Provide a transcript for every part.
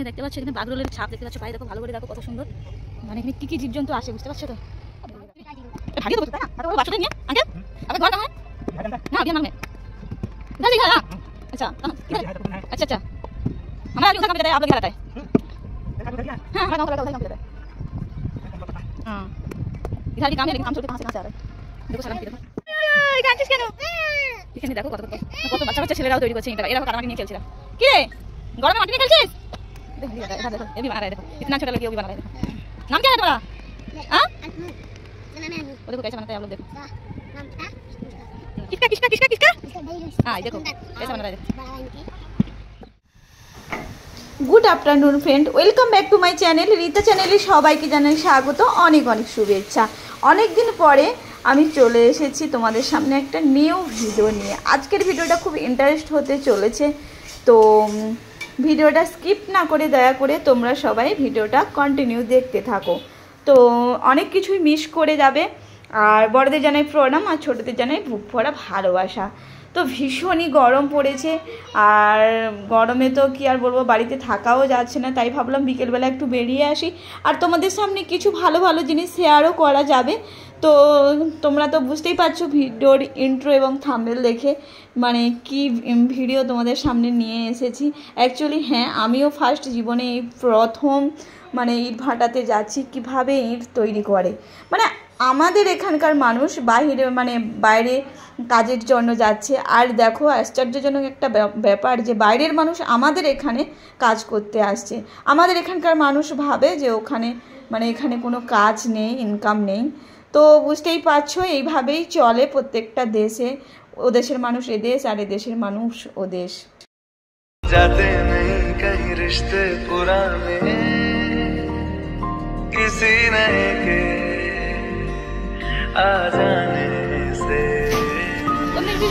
দেখতে পাচ্ছ এখানে বাগরোলের ছাপ দেখতে পাচ্ছ, পায়ে দেখো ভালো করে দেখো কত সুন্দর। মানে এখানে কি কি জীবজন্তু আসে বুঝতে পারছো তো। ভাগিয়ে দেবো তাই না, এত বড় বাক্সটা নিয়ে আঙ্কেল আপনার ঘর কাহা না বিহার নামে दादी घर अच्छा अच्छा अच्छा हमारा उधर काम पे जाता है, आप लोग क्या रहता है? हाँ हमारा गाँव का लड़का उधर काम पे जाता है। हाँ इधर भी काम है लेकिन काम छोड़ के कहाँ से आ रहा है। देखो सलाम देखो কাঁদছিস কেন? এখানে দেখো কত কত কত বাচ্চা বাচ্চা ছেলেরাও তৈরি করছে এটা, এরা কানামাটি নিয়ে খেলছিল। কি রে গরমে মাটি নিয়ে খেলছিস? देखो देखो ये भी बना रहा है, देखो इतना छोटा लड़की वो भी बना रहा है। देखो नाम क्या है तुम्हारा? हाँ वो देखो कैसे बनाता है आप लोग, देखो किसका किसका किसका किसका हाँ देखो कैसा बना रहा है। Good afternoon friend, welcome back to my channel Rita चैनेले सबाइके जानाई स्वागत, अनेक अनेक शुभेच्छा। अनेक दिन परे আমি চলে এসেছি তোমাদের সামনে একটা নিউ ভিডিও নিয়ে। আজকের ভিডিওটা খুব ইন্টারেস্ট হতে চলেছে, তো ভিডিওটা স্কিপ না করে দয়া করে তোমরা সবাই ভিডিওটা কন্টিনিউ দেখতে থাকো। তো অনেক কিছুই মিস করে যাবে। আর বড়দের জানাই প্রণাম আর ছোটদের জানাই বুক ভরা ভালোবাসা। তো ভীষণই গরম পড়েছে, আর গরমে তো কি আর বলবো, বাড়িতে থাকাও যাচ্ছে না, তাই ভাবলাম বিকেলবেলা একটু বেরিয়ে আসি আর তোমাদের সামনে কিছু ভালো ভালো জিনিস শেয়ারও করা যাবে। তো তোমরা তো বুঝতেই পারছো ভিডিওর ইন্ট্রো এবং থাম্বনেল দেখে মানে কি ভিডিও তোমাদের সামনে নিয়ে এসেছি। অ্যাকচুয়ালি হ্যাঁ, আমিও ফার্স্ট জীবনে এই প্রথম মানে ইট ভাটাতে যাচ্ছি, কিভাবে ইট তৈরি করে। মানে আমাদের এখানকার মানুষ বাইরে মানে বাইরে কাজের জন্য যাচ্ছে, আর দেখো আশ্চর্যজনক একটা ব্যাপার যে বাইরের মানুষ আমাদের এখানে কাজ করতে আসছে। আমাদের এখানকার মানুষ ভাবে যে ওখানে মানে এখানে কোনো কাজ নেই, ইনকাম নেই। তো বুঝতেই পারছো এইভাবেই চলে প্রত্যেকটা দেশে, ও দেশের মানুষ এ দেশ আর এ দেশের মানুষ ও দেশ। जाते नहीं कहीं रिश्ते पुराने किसी नए के आ जाने से,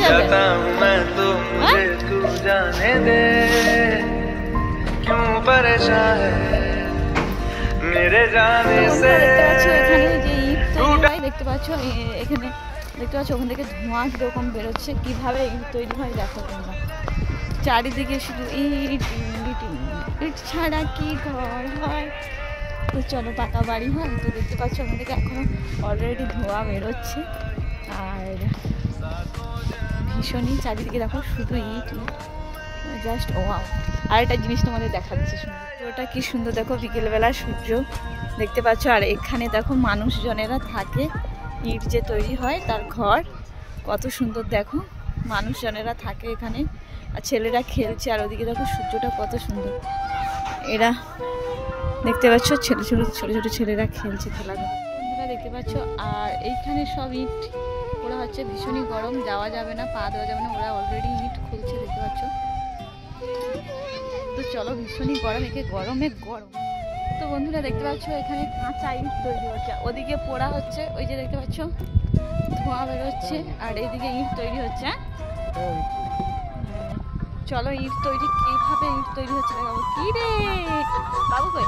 जाता हूँ मैं तो मुझे तू जाने दे, क्यों परेशान है मेरे जाने से। দেখতে পাচ্ছ এখানে দেখতে পাচ্ছ ওখান থেকে ধোঁয়া কীরকম বেরোচ্ছে, কীভাবে ইট তৈরি হয় দেখো তোমরা। চারিদিকে শুধু ইট ইট ইট ছাড়া কি ঘর হয়। তো চলো পাকা বাড়ি হয়। তো দেখতে পাচ্ছ ওখান থেকে এখনও অলরেডি ধোঁয়া বেরোচ্ছে, আর ভীষণই চারিদিকে দেখো শুধু ইট ইট জাস্ট ওয়াও। আর একটা জিনিস তোমাদের দেখাচ্ছি, সূর্যটা কি সুন্দর দেখো, বিকেলবেলা সূর্য দেখতে পাচ্ছ। আর এখানে দেখো মানুষজনেরা থাকে, ইট যে তৈরি হয় তার ঘর কত সুন্দর দেখো, মানুষজনেরা থাকে এখানে আর ছেলেরা খেলছে। আর ওদিকে দেখো সূর্যটা কত সুন্দর, এরা দেখতে পাচ্ছ ছোটো ছোটো ছোটো ছোটো ছেলেরা খেলছে খেলাধুলা দেখতে পাচ্ছ। আর এইখানে সব ইট ওরা হচ্ছে, ভীষণই গরম, যাওয়া যাবে না, পা দেওয়া যাবে না, ওরা অলরেডি ইট খুলছে দেখতে পাচ্ছ। তো চলো ভীষণই গরম, একে গরমে গরম। তো বন্ধুরা দেখতে পাচ্ছ এখানে কাঁচা ইট তৈরি হচ্ছে, ওদিকে পোড়া হচ্ছে, ওই যে দেখতে পাচ্ছ ধোঁয়া বেরোচ্ছে, আর এইদিকে ইট তৈরি হচ্ছে। চলো ইট তৈরি কিভাবে ইট তৈরি হচ্ছে দেখাবো। কি রে বাবু কই?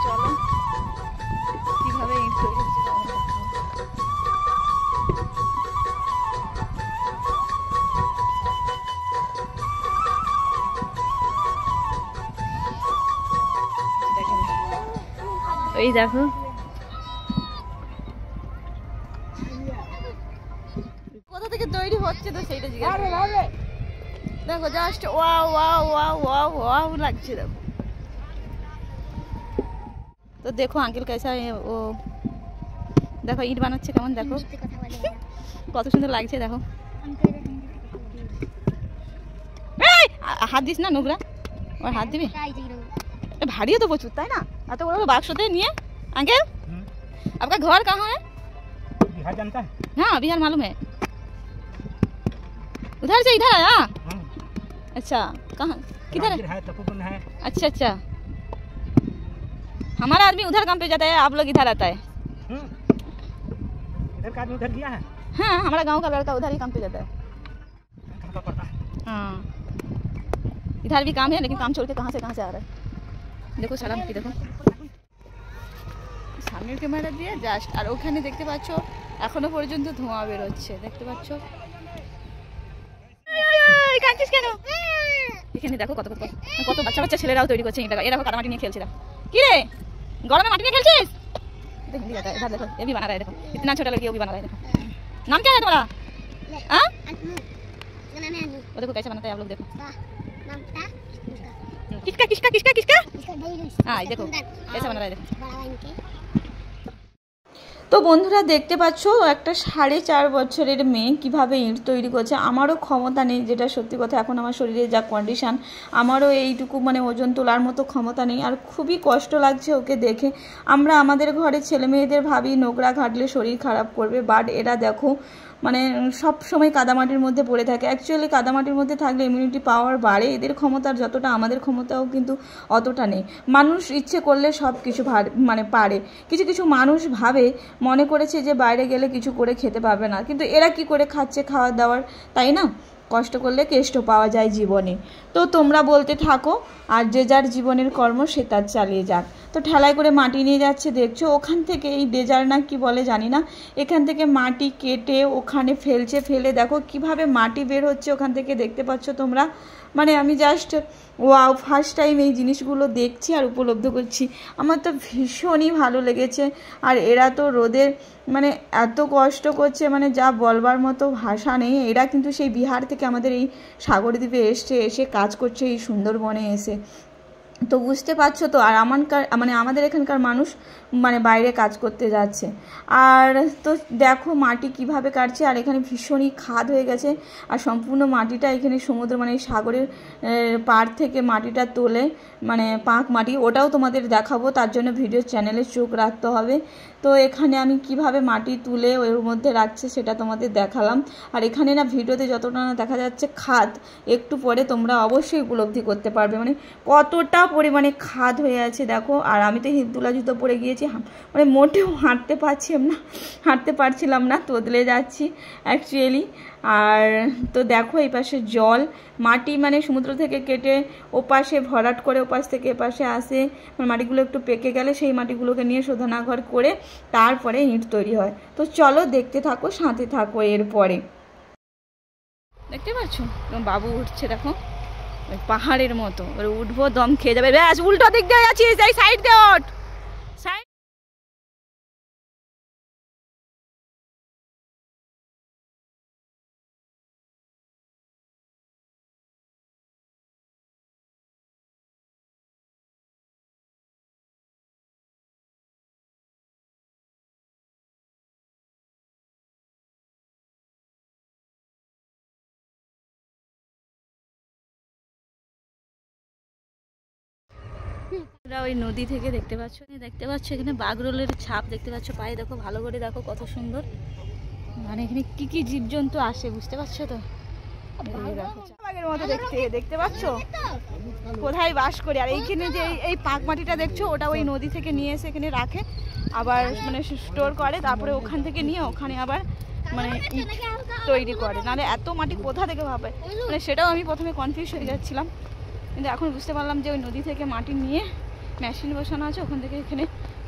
চলো কিভাবে ইট তৈরি হচ্ছে ওই দেখো। কোথা থেকে তৈরি হচ্ছে তো সেইটা জিজ্ঞাসা দেখো, just wow wow wow wow wow লাগছে দেখো। তো দেখো আঙ্কেল कैसा है ও, দেখো ইট বানাচ্ছে কেমন দেখো, কত সুন্দর লাগছে দেখো। হাত দিস না, নোংরা ওর হাত দিবি, ভারী তো প্রচুর তাই না, এত বড় বাক্সতে নিয়ে। अंकल आपका घर कहाँ है? बिहार जानता है? हाँ बिहार मालूम है, उधर से इधर आया। अच्छा कहाँ किधर है? तपोवन है। अच्छा अच्छा, हमारा आदमी उधर काम पे जाता है, आप लोग इधर आता है। इधर का आदमी उधर गया है? हाँ हमारा गांव का लड़का उधर ही काम पे जाता है। कहाँ का पड़ता है? हाँ इधर भी काम है, लेकिन काम छोड़ के कहाँ से आ रहा है। देखो সালাম কি দেখো, সামনের ক্যামেরা দিয়ে জাস্ট। আর ওখানে দেখতে পাচ্ছ এখনো পর্যন্ত ধোঁয়া বেরোচ্ছে দেখতে পাচ্ছ। কাঁদছিস কেন? এখানে দেখো কত কত কত বাচ্চা বাচ্চা ছেলেরাও তৈরি করছে এটা। এরা কাদামাটি নিয়ে খেলছে। কি রে গরমে মাটি নিয়ে খেলছিস? देखो हिंदी आता है, इधर देखो ये भी बना रहा है, देखो इतना छोटा लड़की वो भी बना रहा है। देखो नाम क्या है तुम्हारा? हाँ वो देखो कैसे बनाता है आप लोग, देखो किसका किसका किसका किसका हाँ देखो कैसे बना रहा है, देखो। তো বন্ধুরা দেখতে পাচ্ছ একটা 4.5 বছরের মেয়ে কিভাবে ইট তৈরি করছে। আমারও ক্ষমতা নেই, যেটা সত্যি কথা। এখন আমার শরীরে যা কন্ডিশন, আমারও এইটুকু মানে ওজন তোলার মতো ক্ষমতা নেই। আর খুবই কষ্ট লাগছে ওকে দেখে। আমরা আমাদের ঘরে ছেলে মেয়েদের ভাবি নোংরা ঘাটলে শরীর খারাপ করবে, বাট এরা দেখো মানে সব সময় কাদামাটির মধ্যে পড়ে থাকে। অ্যাকচুয়ালি কাদামাটির মধ্যে থাকলে ইমিউনিটি পাওয়ার বাড়ে। এদের ক্ষমতার যতটা আমাদের ক্ষমতাও কিন্তু অতটা নেই। মানুষ ইচ্ছে করলে সব কিছু মানে পারে। কিছু কিছু মানুষ ভাবে মনে করেছে যে বাইরে গেলে কিছু করে খেতে পাবে না, কিন্তু এরা কি করে খাচ্ছে খাওয়ার দাওয়ার, তাই না? কষ্ট করলে কেষ্ট পাওয়া যায় জীবনে। তো তোমরা বলতে থাকো, আর যে যার জীবনের কর্ম সে তার চালিয়ে যাক। তো ঠেলায় করে মাটি নিয়ে যাচ্ছে দেখছো। ওখান থেকে এই ডেজার না কি বলে জানি না, এখান থেকে মাটি কেটে ওখানে ফেলছে। ফেলে দেখো কিভাবে মাটি বের হচ্ছে ওখান থেকে, দেখতে পাচ্ছ তোমরা। মানে আমি জাস্ট ওয়াও, ফার্স্ট টাইম এই জিনিসগুলো দেখছি আর উপলব্ধ করছি। আমার তো ভীষণই ভালো লেগেছে। আর এরা তো রোদের মানে এত কষ্ট করছে, মানে যা বলবার মতো ভাষা নেই। এরা কিন্তু সেই বিহার থেকে আমাদের এই সাগরদ্বীপে এসে কাজ করছে, এই সুন্দরবনে এসে। তো বুঝতে পারছো তো। আর আমাদের এখানকার মানুষ মানে বাইরে কাজ করতে যাচ্ছে। আর তো দেখো মাটি কিভাবে কাটছে। আর এখানে ভীষণই খাদ হয়ে গেছে। আর সম্পূর্ণ মাটিটা এখানে সমুদ্র মানে সাগরের পাড় থেকে মাটিটা তোলে, মানে পাঁক মাটি, ওটাও তোমাদের দেখাবো। তার জন্য ভিডিও চ্যানেলে চোখ রাখতে হবে। তো এখানে আমি কিভাবে মাটি তুলে ওর মধ্যে রাখছে সেটা তোমাদের দেখালাম। আর এখানে না ভিডিওতে যতটা না দেখা যাচ্ছে খাদ, একটু পরে তোমরা অবশ্যই উপলব্ধি করতে পারবে মানে কতটা পরিমাণে খাদ হয়ে আছে দেখো। আর আমি তো হিন্দুলা জুতো পরে গিয়েছি, মানে মোটেও হাঁটতে পারছিলাম না, তোদলে যাচ্ছি অ্যাকচুয়ালি। আর তো দেখো এই পাশে জল, মাটি মানে সমুদ্র থেকে কেটে ওপাশে ভরাট করে ওপাশ থেকে এপাশে আসে। মাটিগুলো একটু পেকে গেলে সেই মাটিগুলোকে নিয়ে শোধনাগার করে তারপরে ইট তৈরি হয়। তো চলো দেখতে থাকো, সাথে থাকো। এরপরে দেখতে পাচ্ছ বাবু উঠছে দেখো ওই পাহাড়ের মতো, ওর উঠবো দম খেয়ে যাবে। ব্যাস উল্টো দিক দিয়ে যাচ্ছিস, এই সাইড দিয়ে ওঠ। সাইড ওই নদী থেকে দেখতে পাচ্ছ এখানে বাগরোলের ছাপ দেখতে পাচ্ছ পায়ে, দেখো ভালো করে দেখো কত সুন্দর। মানে এখানে কি কি জীবজন্তু আসে বুঝতে পারছো তো। বাঘের মতো দেখতে পাচ্ছ কোথায় বাস করে। আর এইখানে যে এই পাঁক মাটিটা দেখছো ওটা ওই নদী থেকে নিয়ে এসে এখানে রাখে, আবার মানে স্টোর করে, তারপরে ওখান থেকে নিয়ে ওখানে আবার মানে ইট তৈরি করে। নাহলে এত মাটি কোথা থেকে ভাবে, মানে সেটাও আমি প্রথমে কনফিউজ হয়ে যাচ্ছিলাম, কিন্তু এখন বুঝতে পারলাম যে ওই নদী থেকে মাটি নিয়ে মেশিন বসানো আছে, ওখান থেকে এখানে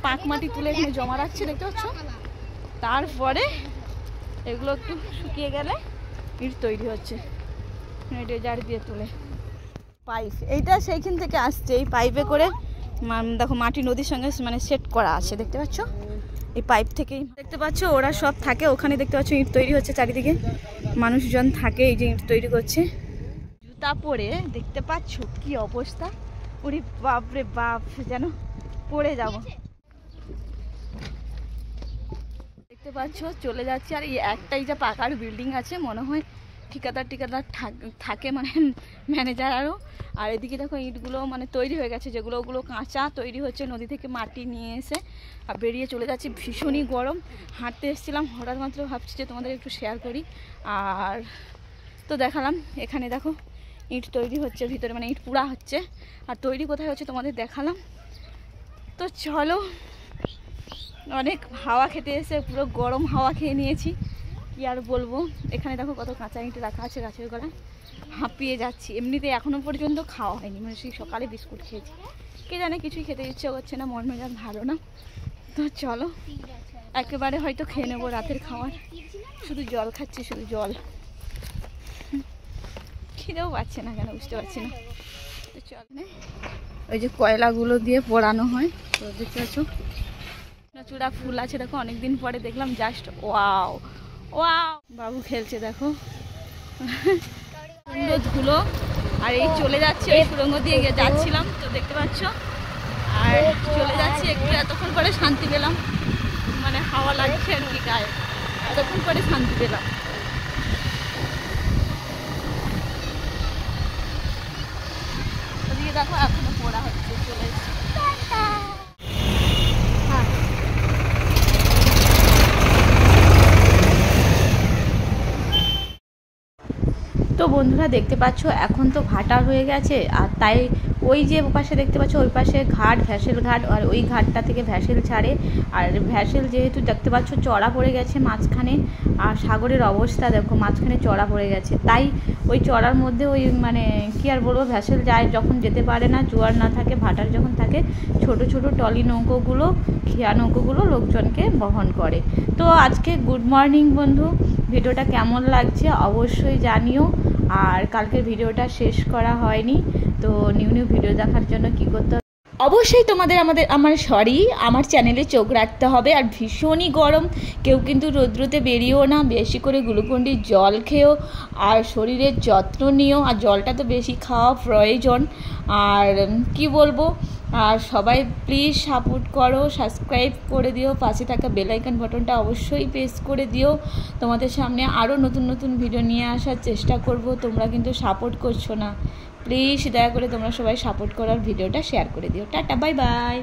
পাঁক মাটি তুলে এখানে জমা রাখছে দেখতে পাচ্ছ। তারপরে এগুলো একটু শুকিয়ে গেলে ইট তৈরি হচ্ছে ডেজার দিয়ে তুলে। পাইপ এইটা সেইখান থেকে আসছে, এই পাইপে করে দেখো মাটি নদীর সঙ্গে মানে সেট করা আছে দেখতে পাচ্ছ। এই পাইপ থেকেই দেখতে পাচ্ছ ওরা সব থাকে ওখানে, দেখতে পাচ্ছ ইট তৈরি হচ্ছে চারিদিকে, মানুষজন থাকে এই যে ইট তৈরি করছে। জুতা পরে দেখতে পাচ্ছ কি অবস্থা, ওরে বাপরে বাপ, যেন পড়ে যাব। দেখতে পাচ্ছ চলে যাচ্ছে। আর এই একটাই যা পাকার বিল্ডিং আছে, মনে হয় ঠিকাদার থাকে মানে ম্যানেজার আরও। আর এদিকে দেখো ইটগুলো মানে তৈরি হয়ে গেছে, যেগুলো ওগুলো কাঁচা তৈরি হচ্ছে, নদী থেকে মাটি নিয়ে এসে আর বেরিয়ে চলে যাচ্ছে। ভীষণই গরম, হাঁটতে এসেছিলাম, হঠাৎ মাত্র ভাবছি যে তোমাদের একটু শেয়ার করি। আর তো দেখালাম এখানে দেখো ইট তৈরি হচ্ছে ভিতরে, মানে ইট পুরা হচ্ছে। আর তৈরি কোথায় হচ্ছে তোমাদের দেখালাম। তো চলো, অনেক হাওয়া খেতে এসে পুরো গরম হাওয়া খেয়ে নিয়েছি, কি আর বলবো। এখানে দেখো কত কাঁচা ইট রাখা আছে গাছের গোড়ায়, হাঁপিয়ে যাচ্ছি। এমনিতে এখনো পর্যন্ত খাওয়া হয়নি, মানে সেই সকালে বিস্কুট খেয়েছি, কে জানে কিছুই খেতে ইচ্ছে করছে না, মন মেজাজ ভালো না। তো চলো একেবারে হয়তো খেয়ে নেবো রাতের খাবার, শুধু জল খাচ্ছি, শুধু জল খিদেও পাচ্ছে না কেন বুঝতে পারছি না। তো চল ওই যে কয়লাগুলো দিয়ে পোড়ানো হয়, তো দেখতে পাচ্ছ চূড়া ফুল আছে দেখো, অনেকদিন পরে দেখলাম, জাস্ট ওয়াও ওয়াও। বাবু খেলছে দেখো, সুন্দর ধুলো। আর এই চলে যাচ্ছে ওই সুড়ঙ্গ দিয়ে যাচ্ছিলাম তো দেখতে পাচ্ছ, আর চলে যাচ্ছি একটু, এতক্ষণ পরে শান্তি পেলাম, মানে হাওয়া লাগছে আর কি গায়ে, এতক্ষণ পরে শান্তি পেলাম। ওদিকে দেখো এখনো পড়া হচ্ছে, চলে এসেছে। তো বন্ধুরা দেখতে পাচ্ছ এখন তো ভাটা হয়ে গেছে, আর তাই ওই যে পাশে দেখতে পাচ্ছ ওই পাশে ঘাট, ভ্যাসেল ঘাট, আর ওই ঘাটটা থেকে ভ্যাসেল ছাড়ে। আর ভ্যাসেল যেহেতু দেখতে পাচ্ছ চড়া পড়ে গেছে মাঝখানে, আর সাগরের অবস্থা দেখো মাঝখানে চড়া পড়ে গেছে, তাই ওই চড়ার মধ্যে ওই মানে কি আর বলবো, ভ্যাসেল যায় যখন যেতে পারে না, জোয়ার না থাকে, ভাটার যখন থাকে, ছোট ছোট টলি নৌকোগুলো, খিয়া নৌকোগুলো লোকজনকে বহন করে। তো আজকে গুড মর্নিং বন্ধু, ভিডিওটা কেমন লাগছে অবশ্যই জানিও। আর কালকের ভিডিওটা শেষ করা হয়নি, তো নিউ নিউ ভিডিও দেখার জন্য কি করতে হবে, অবশ্যই তোমাদের আমার চ্যানেলে চোখ রাখতে হবে। আর ভীষণই গরম, কেউ কিন্তু রৌদ্রতে বেরিয়েও না, বেশি করে গ্লুকন্ডি জল খেও, আর শরীরের যত্ন নিও, আর জলটা তো বেশি খাওয়া প্রয়োজন। আর কি বলবো, আর সবাই প্লিজ সাপোর্ট করো, সাবস্ক্রাইব করে দিও, পাশে থাকা বেল আইকন বাটনটা অবশ্যই প্রেস করে দিও। তোমাদের সামনে আরও নতুন নতুন ভিডিও নিয়ে আসার চেষ্টা করব, তোমরা কিন্তু সাপোর্ট করছো না, প্লিজ দয়া করে তোমরা সবাই সাপোর্ট করার ভিডিওটা শেয়ার করে দিও। Tata, bye bye.